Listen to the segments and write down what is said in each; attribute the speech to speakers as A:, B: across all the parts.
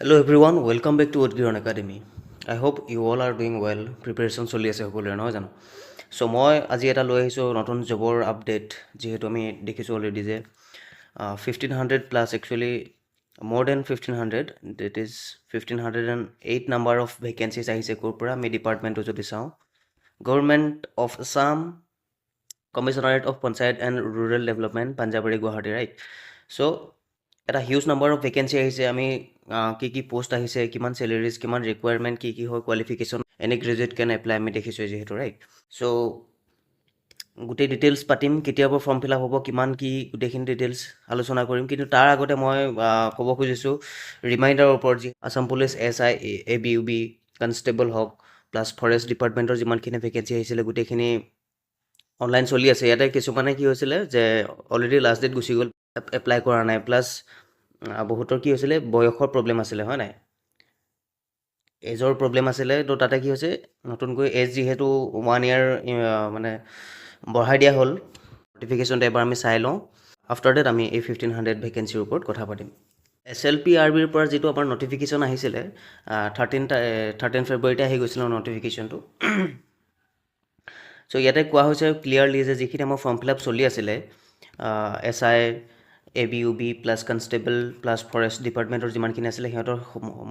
A: Hello everyone, welcome back to Udgiron Academy. I hope you all are doing well. Preparation চলি আছে সকলোৰে নহয় জানো? So মই আজি এটা লৈ আহিছোঁ নতুন জবৰ আপডেট যিহেতু আমি দেখিছোঁ অলৰেডি যে 1500 plus actually more than 1500 that is 1508 number of vacancies আহিছে ক'ৰ পৰা আমি ডিপাৰ্টমেণ্টটো যদি চাওঁ government of Assam commissionerate of panchayat and rural development Panjabari Guwahati right so' এটা হিউজ নাম্বাৰ অফ ভেকেঞ্চি আহিছে আমি কি পোষ্ট আহিছে কিমান চেলেৰিজ কিমান ৰিকুৱাৰমেণ্ট কি হয় কোৱালিফিকেশ্যন এনি গ্ৰেজুৱেট কেন এপ্লাই আমি দেখিছোঁ যিহেতু ৰাইট চ' গোটেই ডিটেইলছ পাতিম কেতিয়াবা ফৰ্ম ফিল আপ হ'ব কিমান কি গোটেইখিনি ডিটেইলছ আলোচনা কৰিম কিন্তু তাৰ আগতে মই ক'ব খুজিছোঁ ৰিমাইণ্ডাৰৰ ওপৰত যি Assam police SI ABUB constable হওক প্লাছ ফৰেষ্ট ডিপাৰ্টমেণ্টৰ যিমানখিনি ভেকেঞ্চি আহিছিলে গোটেইখিনি অনলাইন চলি আছে ইয়াতে কিছুমানে কি হৈছিলে যে অলৰেডি লাষ্ট ডেট গুচি গ'ল এপ্লাই কৰা নাই প্লাছ বহুতৰ কি হৈছিলে বয়সৰ প্ৰব্লেম আছিলে হয় নাই এজৰ প্ৰব্লেম আছিলে তো তাতে কি হৈছে নতুনকৈ এজ যিহেতু 1 year মানে বঢ়াই দিয়া হ'ল নটিফিকেশ্যনটো এবাৰ আমি চাই লওঁ আফটাৰ ডেট আমি এই 1500 ভেকেঞ্চিৰ ওপৰত কথা পাতিম SLPRBৰ পৰা যিটো আমাৰ নটিফিকেশ্যন আহিছিলে 13 ফেব্ৰুৱাৰীতে আহি গৈছিলে নটিফিকেশ্যনটো চ' ইয়াতে কোৱা হৈছে ক্লিয়াৰলি যে যিখিনি আমাৰ ফৰ্ম ফিল আপ চলি আছিলে SI ABUB plus constable plus forest ডিপাৰ্টমেণ্টৰ যিমানখিনি আছিলে সিহঁতৰ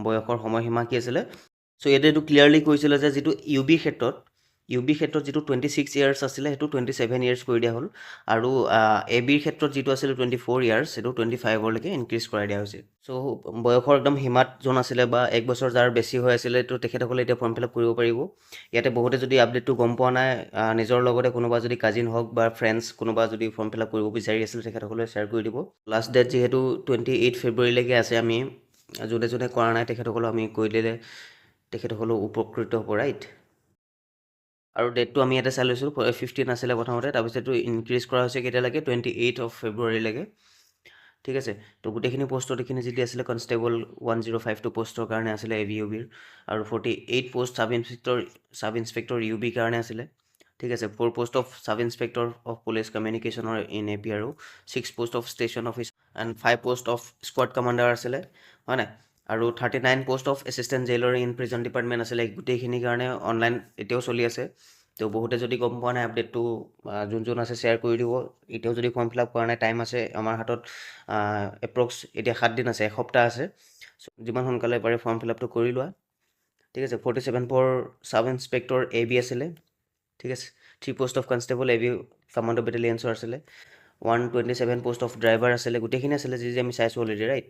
A: বয়সৰ সময়সীমা কি আছিলে চ' ইয়াতে এইটো ক্লিয়াৰলি কৈছিলে যে যিটো UB ক্ষেত্ৰত যিটো 26 years আছিলে সেইটো 27 years কৰি দিয়া হ'ল আৰু ABৰ ক্ষেত্ৰত যিটো আছিলে 24 years সেইটো 25লৈকে ইনক্ৰিজ কৰাই দিয়া হৈছে চ' বয়সৰ একদম সীমাত যোন আছিলে বা এক বছৰ যাৰ বেছি হৈ আছিলে তো তেখেতসকলে এতিয়া ফৰ্ম ফিল আপ কৰিব পাৰিব ইয়াতে বহুতে যদি আপডেটটো গম পোৱা নাই নিজৰ লগতে কোনোবা যদি কাজিন হওক বা ফ্ৰেণ্ডছ কোনোবা যদি ফৰ্ম ফিল আপ কৰিব বিচাৰি আছিলে তেখেতসকলে শ্বেয়াৰ কৰি দিব লাষ্ট ডেট যিহেতু 28 ফেব্ৰুৱাৰীলৈকে আছে আমি যোনে যোনে কৰা নাই তেখেতসকলক আমি কৈ দিলে তেখেতসকলেও উপকৃত হ'ব ৰাইট আৰু ডেটটো আমি ইয়াতে চাই লৈছোঁ 15 আছিলে প্ৰথমতে তাৰপিছত এইটো ইনক্ৰিজ কৰা হৈছে কেতিয়ালৈকে 28 ফেব্ৰুৱাৰীলৈকে ঠিক আছে তো গোটেইখিনি পষ্টত এইখিনি যিটো আছিলে কনষ্টেবল 1052 পষ্টৰ কাৰণে আছিলে ABUBৰ আৰু 48 পষ্ট চাব ইনস্পেক্টৰ UB কাৰণে আছিলে ঠিক আছে 4 post of sub inspector of police কমিউনিকেশ্যনৰ ইন AP আৰু 6 post of station office and 5 post of squad commander আছিলে হয় নাই আৰু 39 post of assistant jailer in prison department আছিলে গোটেইখিনিৰ কাৰণে অনলাইন এতিয়াও চলি আছে তো বহুতে যদি গম পোৱা নাই আপডেটটো যোন আছে শ্বেয়াৰ কৰি দিব এতিয়াও যদি ফৰ্ম ফিল আপ কৰা নাই টাইম আছে আমাৰ হাতত এপ্ৰক্স এতিয়া 7 দিন আছে এসপ্তাহ আছে যিমান সোনকালে পাৰে ফৰ্ম ফিল আপটো কৰি লোৱা ঠিক আছে 47 ফৰ চাব ইনস্পেক্টৰ AB আছিলে ঠিক আছে 3 post of constable AB commando বেটেলিয়নছৰ আছিলে 127 পোষ্ট অফ ড্ৰাইভাৰ আছিলে গোটেইখিনি আছিলে যি আমি চাইছোঁ অলৰেডি ৰাইট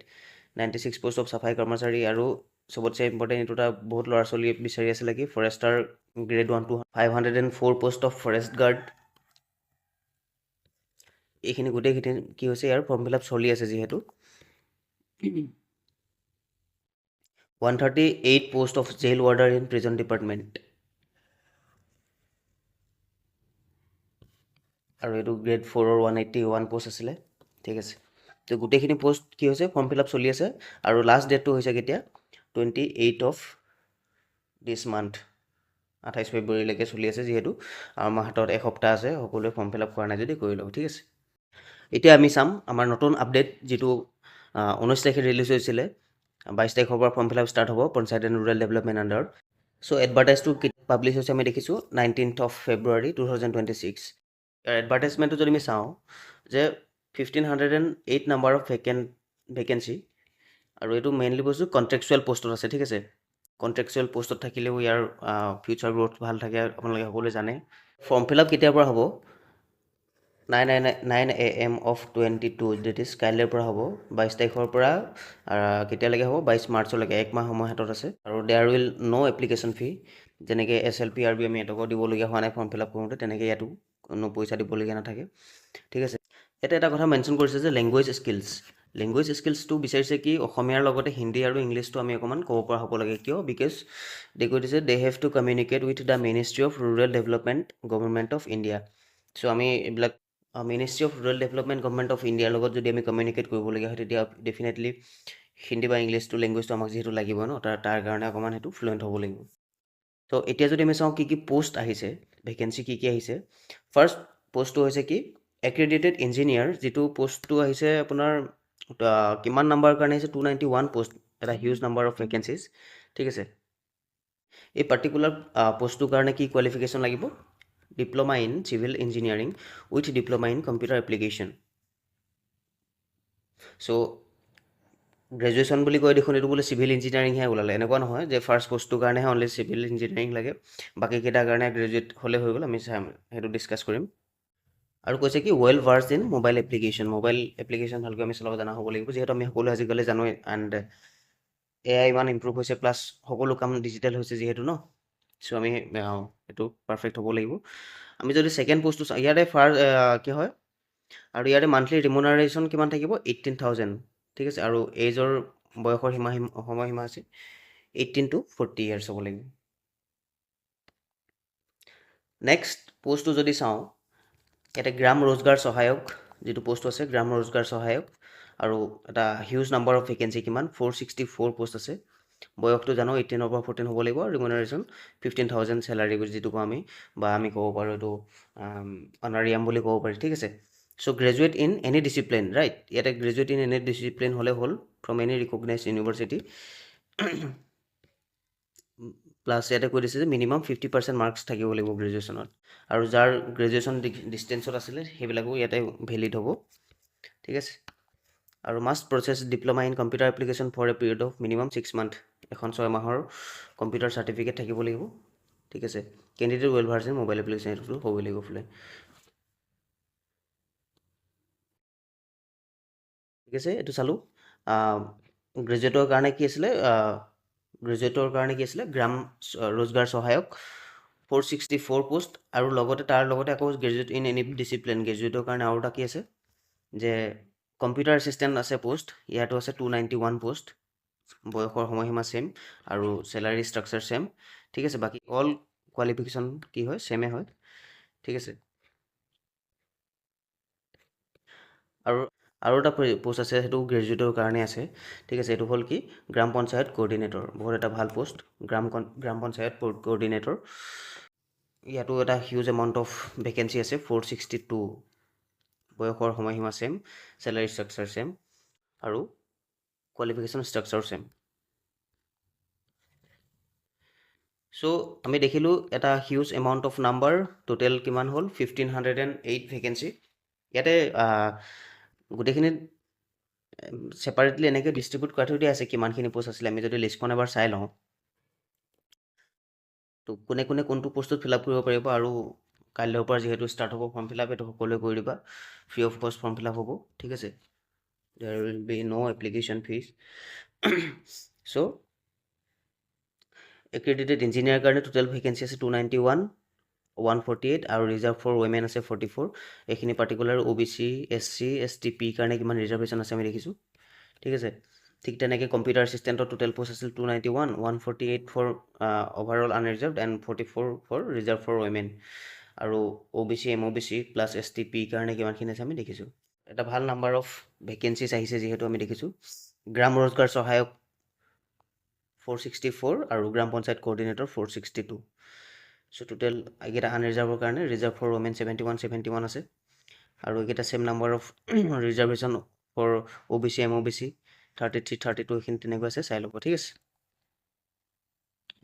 A: 96 পোষ্ট অফ চাফাই কৰ্মচাৰী আৰু চবতছে ইম্পৰ্টেণ্ট এইটো এটা বহুত ল'ৰা ছোৱালী বিচাৰি আছিলে কি Forester grade 1 to 504 post off forest guard এইখিনি গোটেইখিনি কি হৈছে ইয়াৰ ফৰ্ম ফিল আপ চলি আছে যিহেতু 138 post off jail warder in prison department আৰু এইটো গ্ৰেড 4ৰ 181 পোষ্ট আছিলে ঠিক আছে তো গোটেইখিনি পোষ্ট কি হৈছে ফৰ্ম ফিল আপ চলি আছে আৰু লাষ্ট ডেটটো হৈছে কেতিয়া 28 দিছ মান্থ 28 ফেব্ৰুৱাৰীলৈকে চলি আছে যিহেতু আমাৰ হাতত এসপ্তাহ আছে সকলোৱে ফৰ্ম ফিল আপ কৰা নাই যদি কৰি লওক ঠিক আছে এতিয়া আমি চাম আমাৰ নতুন আপডেট যিটো 19 তাৰিখে ৰিলিজ হৈছিলে 22 তাৰিখৰ পৰা ফৰ্ম ফিল আপ ষ্টাৰ্ট হ'ব পঞ্চায়ত এণ্ড ৰুৰেল ডেভেলপমেণ্ট আণ্ডাৰত চ' এডভাৰটাইজটো পাব্লিছ হৈছে আমি দেখিছোঁ 19 ফেব্ৰুৱাৰী 2026 ইয়াৰ এডভাৰটাইজমেণ্টটো যদি আমি চাওঁ যে 1508 নাম্বাৰ অফ ভেকেঞ্চি আৰু এইটো মেইনলি বস্তু কণ্ট্ৰেকচুৱেল পষ্টত আছে ঠিক আছে কণ্ট্ৰেকচুৱেল পষ্টত থাকিলেও ইয়াৰ ফিউচাৰ গ্ৰ'থ ভাল থাকে আপোনালোকে সকলোৱে জানে ফৰ্ম ফিল আপ কেতিয়াৰ পৰা হ'ব 9 AM of 22 ডেট ইজ কাইলৈৰ পৰা হ'ব 22 তাৰিখৰ পৰা কেতিয়ালৈকে হ'ব 22 মাৰ্চলৈকে এক মাহ সময় হাতত আছে আৰু দেয়াৰ উইল ন' এপ্লিকেশ্যন ফি যেনেকৈ SLPRB আমি এটকাও দিবলগীয়া হোৱা নাই ফৰ্ম ফিল আপ কৰোঁতে তেনেকৈ ইয়াতো কোনো পইচা দিবলগীয়া নাথাকে ঠিক আছে ইয়াতে এটা কথা মেনশ্যন কৰিছে যে লেংগুৱেজ স্কিলছটো বিচাৰিছে কি অসমীয়াৰ লগতে হিন্দী আৰু ইংলিছটো আমি অকণমান ক'ব পৰা হ'ব লাগে কিয় বিকজ কৈ দিছে they have to communicate with the ministry of rural development government of India so' আমি এইবিলাক ministry of rural development government of ইণ্ডিয়াৰ লগত যদি আমি কমিউনিকেট কৰিবলগীয়া হয় তেতিয়া ডেফিনেটলি হিন্দী বা ইংলিছটো লেংগুৱেজটো আমাক যিহেতু লাগিব ন তাৰ কাৰণে অকণমান সেইটো ফ্লুৱেণ্ট হ'ব লাগিব ত' এতিয়া যদি আমি চাওঁ কি পোষ্ট আহিছে ভেকেঞ্চি কি আহিছে ফাৰ্ষ্ট পোষ্টটো হৈছে কি এক্ৰেডিটেড ইঞ্জিনিয়াৰ যিটো পোষ্টটো আহিছে আপোনাৰ কিমান নাম্বাৰৰ কাৰণে আহিছে 291 পোষ্ট এটা হিউজ নাম্বাৰ অফ ভেকেঞ্চিজ ঠিক আছে এই পাৰ্টিকুলাৰ পোষ্টটোৰ কাৰণে কি কোৱালিফিকেশ্যন লাগিব diploma in civil engineering with diploma in computer application so' graduation বুলি কয় দেখোন এইটো বোলে চিভিল ইঞ্জিনিয়াৰিংহে ওলালে এনেকুৱা নহয় যে ফাৰ্ষ্ট পোষ্টটোৰ কাৰণেহে অনলি চিভিল ইঞ্জিনিয়াৰিং লাগে বাকীকেইটাৰ কাৰণে গ্ৰেজুৱেট হ'লে হৈ গ'ল আমি চাম সেইটো ডিছকাছ কৰিম আৰু কৈছে কি well versed in mobile application ভালকৈ আমি চলাব জনা হ'ব লাগিব যিহেতু আমি সকলোৱে আজিকালি জানোৱেই এণ্ড এআই ইমান ইম্প্ৰুভ হৈছে প্লাছ সকলো কাম ডিজিটেল হৈছে যিহেতু ন চ' আমি এইটো পাৰফেক্ট হ'ব লাগিব আমি যদি ছেকেণ্ড পোষ্টটো চাওঁ ইয়াতে কি হয় আৰু ইয়াতে মান্থলি ৰিমুনাৰেশ্যন কিমান থাকিব 18,000 ঠিক আছে আৰু এইজৰ বয়সৰ সময়সীমা আছে 18 to 40 ইয়াৰ্ছ হ'ব লাগিব নেক্সট পোষ্টটো যদি চাওঁ ইয়াতে গ্ৰাম ৰোজগাৰ সহায়ক যিটো পোষ্ট আছে গ্ৰাম ৰোজগাৰ সহায়ক আৰু এটা হিউজ নাম্বাৰ অফ ভেকেঞ্চি কিমান 464 পোষ্ট আছে বয়সটো জানো 18 পৰা 14 হ'ব লাগিব ৰিমুনাৰেশ্যন 15,000 চেলাৰী যিটো কওঁ আমি বা আমি ক'ব পাৰোঁ এইটো অনাৰিয়াম বুলি ক'ব পাৰি ঠিক আছে so' graduate in any discipline right ইয়াতে গ্ৰেজুৱেট ইন এনি ডিচিপ্লিন হ'লে হ'ল from any recognise university plus ইয়াতে কৈ দিছে যে মিনিমাম 50% মাৰ্কছ থাকিব লাগিব গ্ৰেজুৱেশ্যনত আৰু যাৰ গ্ৰেজুৱেশ্যন ডিষ্টেঞ্চত আছিলে সেইবিলাকো ইয়াতে ভেলিড হ'ব ঠিক আছে আৰু must possess diploma in computer application for a period of minimum 6 month এখন 6 মাহৰ কম্পিউটাৰ চাৰ্টিফিকেট থাকিব লাগিব ঠিক আছে candidate well versed in mobile application এইটো হ'ব লাগিব বোলে ঠিক আছে এইটো চালোঁ গ্ৰেজুৱেটৰ কাৰণে কি আছিলে গ্ৰাম ৰোজগাৰ সহায়ক 464 পোষ্ট আৰু লগতে তাৰ লগতে আকৌ গ্ৰেজুৱেট ইন এনি ডিচিপ্লিন গ্ৰেজুৱেটৰ কাৰণে আৰু এটা কি আছে যে কম্পিউটাৰ এছিষ্টেণ্ট আছে পোষ্ট ইয়াতো আছে 291 পোষ্ট বয়সৰ সময়সীমা ছেম আৰু চেলাৰী ষ্ট্ৰাকচাৰ ছেম ঠিক আছে বাকী অল কোৱালিফিকেশ্যন কি হয় ছেমে হয় ঠিক আছে আৰু এটা পোষ্ট আছে সেইটো গ্ৰেজুৱেটৰ কাৰণে আছে ঠিক আছে এইটো হ'ল কি গ্ৰাম পঞ্চায়ত কোঅৰ্ডিনেটৰ বহুত এটা ভাল পোষ্ট গ্ৰাম পঞ্চায়ত কোঅৰ্ডিনেটৰ ইয়াতো এটা হিউজ এমাউণ্ট অফ ভেকেঞ্চি আছে 462 বয়সৰ সময়সীমা ছেম চেলাৰী ষ্ট্ৰাকচাৰ ছেম আৰু কোৱালিফিকেশ্যন ষ্ট্ৰাকচাৰ ছেম চ' আমি দেখিলোঁ এটা huge amount of number total কিমান হ'ল 1508 ভেকেঞ্চি ইয়াতে গোটেইখিনিত ছেপাৰেটলি এনেকৈ ডিষ্ট্ৰিবিউট কৰা থৈ দিয়া আছে কিমানখিনি পোষ্ট আছিলে আমি যদি লিষ্টখন এবাৰ চাই লওঁ তো কোনে কোনে কোনটো পোষ্টত ফিল আপ কৰিব পাৰিব আৰু কাইলৈৰ পৰা যিহেতু ষ্টাৰ্ট হ'ব ফৰ্ম ফিল আপ এইটো সকলোৱে কৰি দিবা free of cost form fill up হ'ব ঠিক আছে there will be no' application fees so' accredited engineer কাৰণে টোটেল ভেকেঞ্চি আছে 291 148 আৰু ৰিজাৰ্ভ ফৰ ৱমেন আছে 44 এইখিনি particular OBC SC ST P কাৰণে কিমান ৰিজাৰ্ভেশ্যন আছে আমি দেখিছোঁ ঠিক আছে ঠিক তেনেকৈ কম্পিউটাৰ এছিষ্টেণ্টৰ টোটেল পোষ্ট আছিল 291 148 for overall unreserved and 44 for reserve for women আৰু OBC MOBC plus ST P কাৰণে কিমানখিনি আছে আমি দেখিছোঁ এটা ভাল নাম্বাৰ অফ ভেকেঞ্চিজ আহিছে যিহেতু আমি দেখিছোঁ গ্ৰাম ৰোজগাৰ সহায়ক 464 আৰু গ্ৰাম পঞ্চায়ত কোঅৰ্ডিনেটৰ 462 চ' টোটেল এইকেইটা আনৰিজাৰ্ভৰ কাৰণে ৰিজাৰ্ভ ফৰ ৱমেন 71 আছে আৰু এইকেইটা same number of reservation for OBC MOBC 33 32 এইখিনি তেনেকৈ আছে চাই ল'ব ঠিক আছে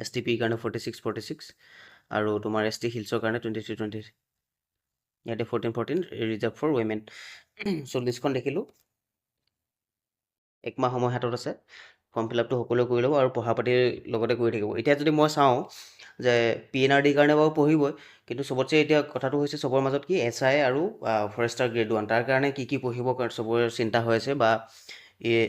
A: ST P কাৰণে 46 আৰু তোমাৰ ST হিলছৰ কাৰণে 23 ইয়াতে 14 ৰিজাৰ্ভ ফৰ ৱমেন চ' লিষ্টখন দেখিলোঁ একমাহ সময় হাতত আছে ফৰ্ম ফিল আপটো সকলোৱে কৰি ল'ব আৰু পঢ়া পাতিৰ লগতে কৰি থাকিব এতিয়া যদি মই চাওঁ যে PNRD কাৰণে বাৰু পঢ়িবই কিন্তু চবতছে এতিয়া কথাটো হৈছে চবৰ মাজত কি SI আৰু ফৰেষ্টাৰ গ্ৰেড 1 তাৰ কাৰণে কি পঢ়িব চবৰে চিন্তা হৈ আছে বা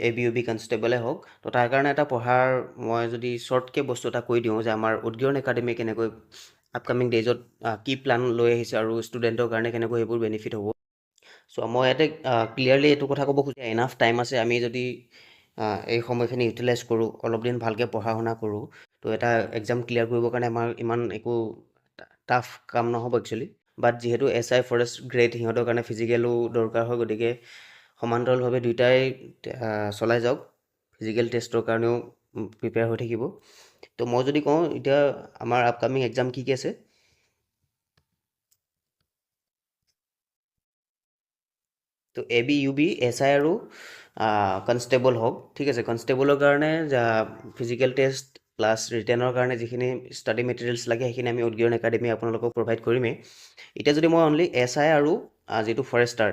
A: ABUB কনষ্টেবলে হওক তো তাৰ কাৰণে এটা পঢ়াৰ মই যদি শ্বৰ্টকৈ বস্তু এটা কৈ দিওঁ যে আমাৰ উদগীৰণ একাডেমি কেনেকৈ আপকামিং ডেইজত কি প্লান লৈ আহিছে আৰু ষ্টুডেণ্টৰ কাৰণে কেনেকৈ সেইবোৰ বেনিফিট হ'ব চ' মই ইয়াতে ক্লিয়াৰলি এইটো কথা ক'ব খুজিছোঁ এনাফ টাইম আছে আমি যদি এই সময়খিনি ইউটিলাইজ কৰোঁ অলপ দিন ভালকৈ পঢ়া শুনা কৰোঁ তো এটা এক্সাম ক্লিয়াৰ কৰিবৰ কাৰণে আমাৰ ইমান একো টাফ কাম নহ'ব একচুৱেলি বাট যিহেতু SI ফৰেষ্ট গ্ৰেড সিহঁতৰ কাৰণে ফিজিকেলো দৰকাৰ হয় গতিকে সমান্তৰালভাৱে দুয়োটাই চলাই যাওক ফিজিকেল টেষ্টৰ কাৰণেও প্ৰিপেয়াৰ হৈ থাকিব তো মই যদি কওঁ এতিয়া আমাৰ আপকামিং এক্সাম কি আছে তো ABUB SI আৰু কনষ্টেবল হওক, ঠিক আছে। কনষ্টেবলৰ কাৰণে ফিজিকেল টেষ্ট প্লাছ ৰিটেনৰ কাৰণে যিখিনি ষ্টাডি মেটেৰিয়েলছ লাগে সেইখিনি আমি উদগীয়ন একাডেমি আপোনালোকক প্ৰভাইড কৰিমেই। এতিয়া যদি মই অনলি SI আৰু যিটো ফৰেষ্টাৰ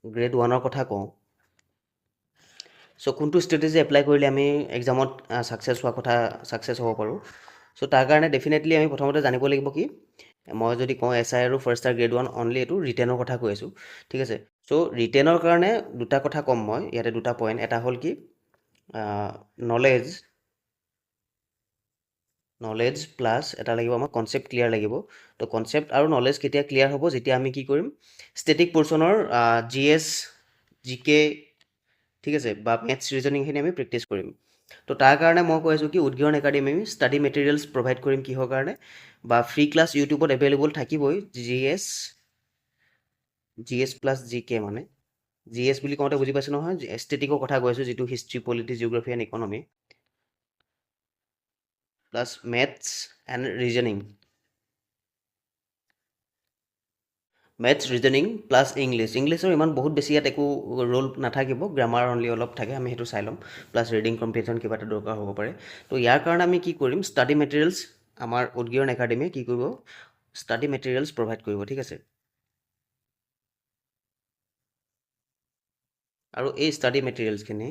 A: গ্ৰেড 1ৰ কথা কওঁ, চ' কোনটো ষ্ট্ৰেটেজি এপ্লাই কৰিলে আমি এক্সামত ছাকচেছ হ'ব পাৰোঁ। চ' তাৰ কাৰণে ডেফিনেটলি আমি প্ৰথমতে জানিব লাগিব কি, মই যদি কওঁ SI আৰু ফৰেষ্টাৰ গ্ৰেড 1 অনলি এইটো ৰিটেনৰ কথা কৈ আছোঁ, ঠিক আছে। চ' ৰিটেনৰ কাৰণে দুটা কথা ক'ম মই ইয়াতে, দুটা পইণ্ট। এটা হ'ল কি নলেজ প্লাছ এটা লাগিব আমাক কনচেপ্ট ক্লিয়াৰ লাগিব। তো কনচেপ্ট আৰু নলেজ কেতিয়া ক্লিয়াৰ হ'ব, যেতিয়া আমি কি কৰিম ষ্টেটিক পৰ্চনৰ GS GK, ঠিক আছে, বা মেথছ ৰিজনিংখিনি আমি প্ৰেক্টিছ কৰিম। তো তাৰ কাৰণে মই কৈ আছোঁ কি উদগীয়ন একাডেমি আমি ষ্টাডি মেটেৰিয়েলছ প্ৰভাইড কৰিম। কিহৰ কাৰণে, বা ফ্ৰী ক্লাছ ইউটিউবত এভেইলেবল থাকিবই। GS প্লাছ GK, মানে GS বুলি কওঁতে বুজি পাইছোঁ নহয়, ষ্টেটিকৰ কথা কৈ আছোঁ, যিটো history, polity, geography and economy, plus maths and reasoning, plus ইংলিছৰ ইমান বহুত বেছি ইয়াত একো ৰোল নাথাকিব, গ্ৰামাৰ অনলি অলপ থাকে, আমি সেইটো চাই ল'ম। প্লাছ ৰিডিং কম্পিটিশ্যন কিবা এটা দৰকাৰ হ'ব পাৰে। তো ইয়াৰ কাৰণে আমি কি কৰিম, ষ্টাডি মেটেৰিয়েলছ আমাৰ উদগীয়ন একাডেমিয়ে কি কৰিব, ষ্টাডি মেটেৰিয়েলছ প্ৰভাইড কৰিব, ঠিক আছে। আৰু এই ষ্টাডি মেটেৰিয়েলছখিনি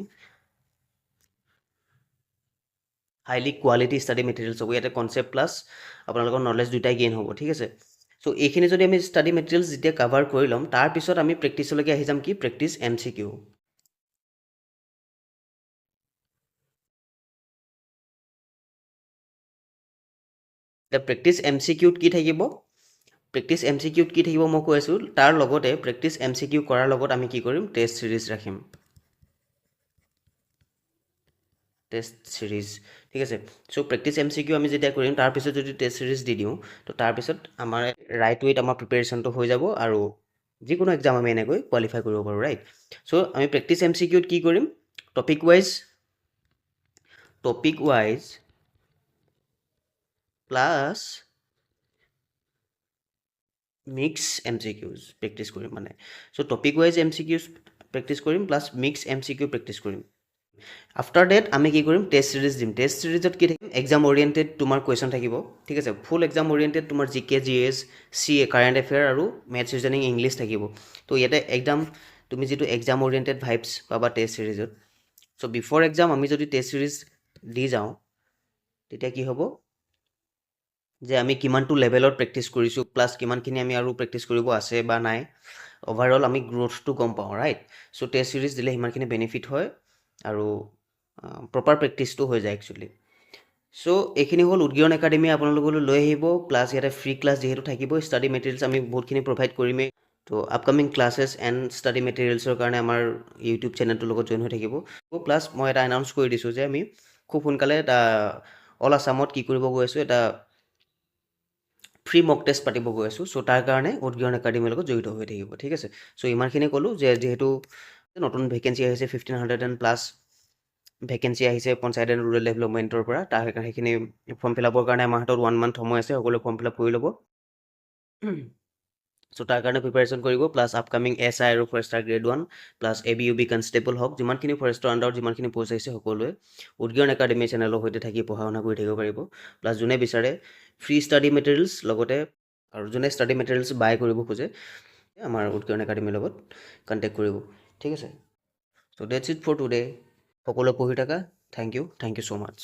A: হাইলি কোৱালিটি ষ্টাডি মেটেৰিয়েলছ হ'ব। ইয়াতে কনচেপ্ট প্লাছ আপোনালোকৰ নলেজ দুটাই গেইন হ'ব, ঠিক আছে। চ' এইখিনি যদি আমি ষ্টাডি মেটেৰিয়েলছ যেতিয়া কাভাৰ কৰি ল'ম, তাৰপিছত আমি প্ৰেক্টিচলৈকে আহি যাম কি, প্ৰেক্টিচ MCQ। এতিয়া প্ৰেক্টিচ MCQত কি থাকিব, মই কৈ আছোঁ, তাৰ লগতে প্ৰেক্টিচ MCQ কৰাৰ লগত আমি কি কৰিম, টেষ্ট ছিৰিজ ৰাখিম, ঠিক আছে। চ' প্ৰেক্টিচ MCQ আমি যেতিয়া কৰিম, তাৰপিছত যদি টেষ্ট ছিৰিজ দি দিওঁ, তো তাৰপিছত আমাৰ ৰাইট ৱেত আমাৰ প্ৰিপেৰেশ্যনটো হৈ যাব, আৰু যিকোনো এক্সাম আমি এনেকৈ কোৱালিফাই কৰিব পাৰোঁ, ৰাইট। চ' আমি প্ৰেক্টিচ MCQত কি কৰিম, topic wise plus mix MCQs practice কৰিম মানে। চ' টপিক ৱাইজ MCQs প্ৰেক্টিছ কৰিম, প্লাছ মিক্স MCQ প্ৰেক্টিছ কৰিম। আফটাৰ ডেট আমি কি কৰিম, টেষ্ট ছিৰিজ দিম। টেষ্ট ছিৰিজত কি থাকিম, এক্সাম অৰিয়েণ্টেড তোমাৰ কুৱেশ্যন থাকিব, ঠিক আছে। ফুল এক্সাম অৰিয়েণ্টেড তোমাৰ GK, GS, CA, current affair আৰু মেথছ ৰিজনিং ইংলিছ থাকিব। তো ইয়াতে তুমি যিটো এক্সাম অৰিয়েণ্টেড ভাইবছ পাবা টেষ্ট ছিৰিজত। চ' বিফৰ এক্সাম আমি যদি টেষ্ট ছিৰিজ দি যাওঁ, তেতিয়া কি হ'ব যে আমি কিমানটো লেভেলত প্ৰেক্টিছ কৰিছোঁ, প্লাছ কিমানখিনি আমি আৰু প্ৰেক্টিছ কৰিব আছে বা নাই, অভাৰঅল আমি গ্ৰ'থটো গম পাওঁ, ৰাইট। চ' টেষ্ট ছিৰিজ দিলে সিমানখিনি বেনিফিট হয়, আৰু প্ৰপাৰ প্ৰেক্টিছটো হৈ যায় একচুৱেলি। চ' এইখিনি হ'ল উদগীয়ন একাডেমি আপোনালোকলৈ লৈ আহিব, প্লাছ ইয়াতে ফ্ৰী ক্লাছ যিহেতু থাকিব, ষ্টাডি মেটেৰিয়েলছ আমি বহুতখিনি প্ৰভাইড কৰিমেই। তো আপকামিং ক্লাছেছ এণ্ড ষ্টাডি মেটেৰিয়েলছৰ কাৰণে আমাৰ ইউটিউব চেনেলটোৰ লগত জইন হৈ থাকিব। প্লাছ মই এটা এনাউন্স কৰি দিছোঁ যে আমি খুব সোনকালে এটা অল আছামত কি কৰিব গৈ আছোঁ, এটা ফ্ৰী মক টেষ্ট পাতিব গৈ আছোঁ। চ' তাৰ কাৰণে উদগীয়ন একাডেমিৰ লগত জড়িত হৈ থাকিব, ঠিক আছে। চ' ইমানখিনি ক'লোঁ যে যিহেতু নতুন ভেকেঞ্চি আহিছে 1500+ ভেকেঞ্চি আহিছে পঞ্চায়ত এণ্ড ৰুৰেল ডেভেলপমেণ্টৰ পৰা, সেইখিনি ফৰ্ম ফিল আপৰ কাৰণে আমাৰ হাতত 1 মান্থ সময় আছে, সকলোৱে ফৰ্ম ফিল আপ কৰি ল'ব। চ' তাৰ কাৰণে প্ৰিপেৰেশ্যন কৰিব, প্লাছ আপকামিং SI আৰু Forester grade 1 plus ABUB constable হওক, যিমানখিনি ফৰেষ্টৰ আণ্ডাৰত যিমানখিনি পষ্ট আহিছে, সকলোৱে উদগীয়ন একাডেমি চেনেলৰ সৈতে থাকি পঢ়া শুনা কৰি থাকিব পাৰিব। প্লাছ যোনে বিচাৰে ফ্ৰী ষ্টাডি মেটেৰিয়েলছ, লগতে আৰু যোনে ষ্টাডি মেটেৰিয়েলছ বাই কৰিব খোজে, আমাৰ উদগীয়ন একাডেমিৰ লগত কণ্টেক্ট কৰিব, ঠিক আছে। So' that's it for today. সকলোৱে পঢ়ি থাকা। Thank you so' much.